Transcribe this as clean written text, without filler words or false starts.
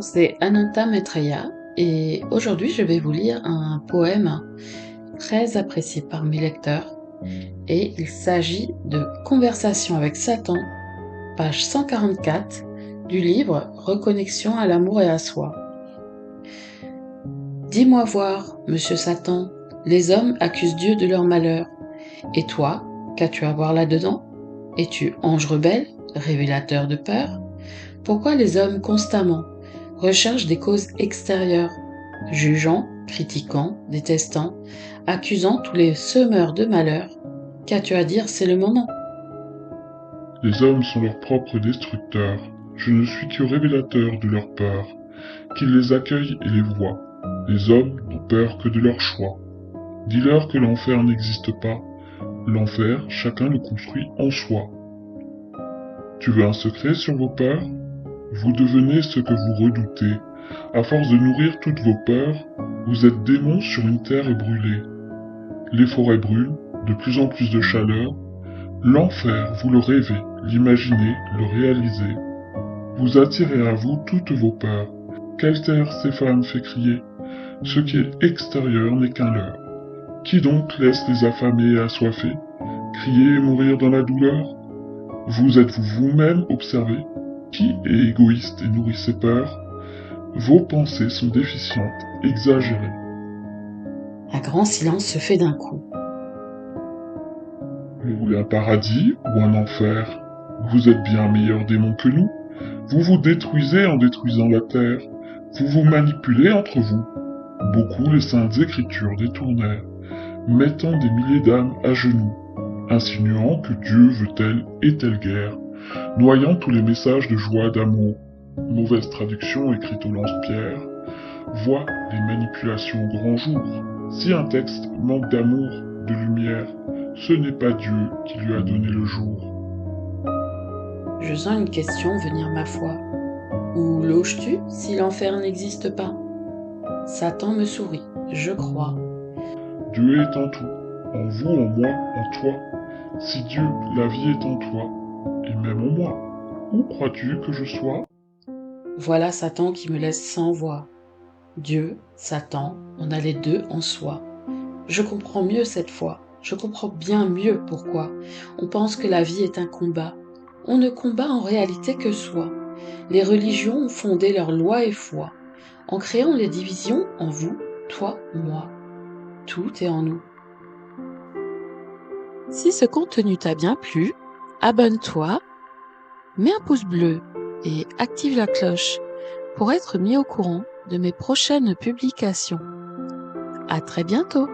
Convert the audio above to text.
c'est Ananta Maitreya et aujourd'hui je vais vous lire un poème très apprécié par mes lecteurs et il s'agit de Conversation avec Satan, page 144 du livre Reconnexion à l'amour et à soi. Dis-moi voir, monsieur Satan, les hommes accusent Dieu de leur malheur. Et toi, qu'as-tu à voir là-dedans? Es-tu ange rebelle, révélateur de peur? Pourquoi les hommes constamment recherchent des causes extérieures, jugeant, critiquant, détestant, accusant tous les semeurs de malheur? Qu'as-tu à dire, c'est le moment. Les hommes sont leurs propres destructeurs. Je ne suis que révélateur de leur peur, qu'ils les accueillent et les voient. Les hommes n'ont peur que de leur choix. Dis-leur que l'enfer n'existe pas. L'enfer, chacun le construit en soi. Tu veux un secret sur vos peurs? Vous devenez ce que vous redoutez. À force de nourrir toutes vos peurs, vous êtes démons sur une terre brûlée. Les forêts brûlent, de plus en plus de chaleur. L'enfer, vous le rêvez, l'imaginez, le réalisez. Vous attirez à vous toutes vos peurs. Quelle terre ces femmes fait crier? Ce qui est extérieur n'est qu'un leurre. Qui donc laisse les affamés et assoiffés crier et mourir dans la douleur? Vous êtes-vous vous-même observé? Qui est égoïste et nourrit ses peurs? Vos pensées sont déficientes, exagérées. Un grand silence se fait d'un coup. Vous voulez un paradis ou un enfer? Vous êtes bien meilleurs démons que nous. Vous vous détruisez en détruisant la terre. Vous vous manipulez entre vous. Beaucoup les saintes écritures détournèrent, mettant des milliers d'âmes à genoux, insinuant que Dieu veut telle et telle guerre, noyant tous les messages de joie d'amour. Mauvaise traduction écrite au lance-pierre, voit les manipulations au grand jour. Si un texte manque d'amour, de lumière, ce n'est pas Dieu qui lui a donné le jour. Je sens une question venir ma foi. Où loges-tu si l'enfer n'existe pas? Satan me sourit, je crois. Dieu est en tout, en vous, en moi, en toi. Si Dieu, la vie est en toi, et même en moi, où crois-tu que je sois? Voilà Satan qui me laisse sans voix. Dieu, Satan, on a les deux en soi. Je comprends mieux cette fois, je comprends bien mieux pourquoi. On pense que la vie est un combat. On ne combat en réalité que soi. Les religions ont fondé leurs lois et foi, en créant les divisions en vous, toi, moi. Tout est en nous. Si ce contenu t'a bien plu, abonne-toi, mets un pouce bleu et active la cloche pour être mis au courant de mes prochaines publications. À très bientôt!